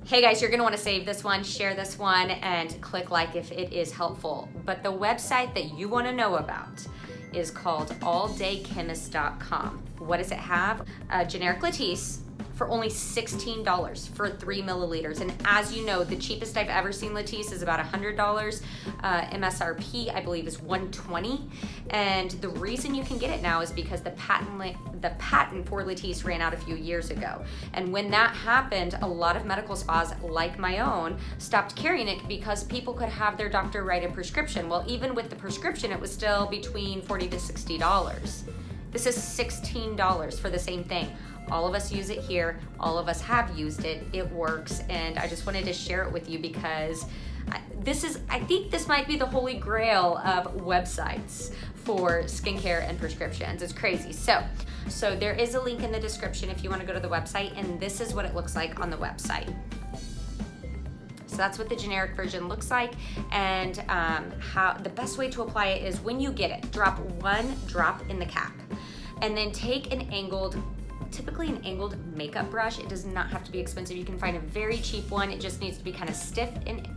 Hey guys, you're gonna wanna save this one, share this one, and click like if it is helpful. But the website that you wanna know about is called alldaychemist.com. What does it have? Generic Latisse for only $16 for 3 milliliters. And as you know, the cheapest I've ever seen Latisse is about $100. MSRP, I believe, is $120. And the reason you can get it now is because the patent for Latisse ran out a few years ago. And when that happened, a lot of medical spas, like my own, stopped carrying it because people could have their doctor write a prescription. Well, even with the prescription, it was still between $40 to $60. This is $16 for the same thing. All of us use it here. All of us have used it. It works, and I just wanted to share it with you because I think this might be the holy grail of websites for skincare and prescriptions. It's crazy. So there is a link in the description if you want to go to the website, and this is what it looks like on the website. So that's what the generic version looks like, and how the best way to apply it is when you get it, drop 1 drop in the cap, and then take typically an angled makeup brush. It does not have to be expensive. You can find a very cheap one. It just needs to be kind of stiff and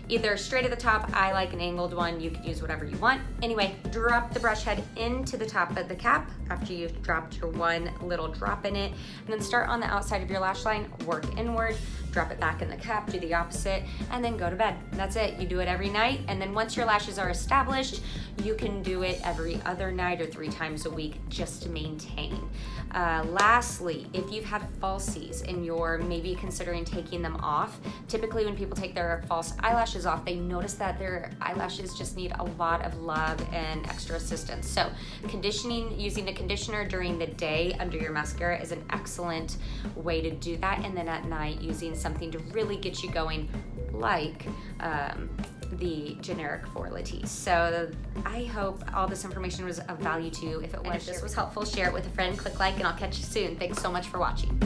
either straight at the top. I like an angled one. You can use whatever you want. Anyway, drop the brush head into the top of the cap after you've dropped your 1 little drop in it, and then start on the outside of your lash line, work inward, drop it back in the cap, do the opposite, and then go to bed. That's it. You do it every night, and then once your lashes are established, you can do it every other night or 3 times a week just to maintain. Lastly, if you've had falsies and you're maybe considering taking them off, typically when people take their false eyelashes off, they notice that their eyelashes just need a lot of love and extra assistance. So using a conditioner during the day under your mascara is an excellent way to do that, and then at night using something to really get you going, like the generic for Latisse. So I hope all this information was of value to you. If it was, if this was helpful, share it with a friend, click like, and I'll catch you soon. Thanks so much for watching.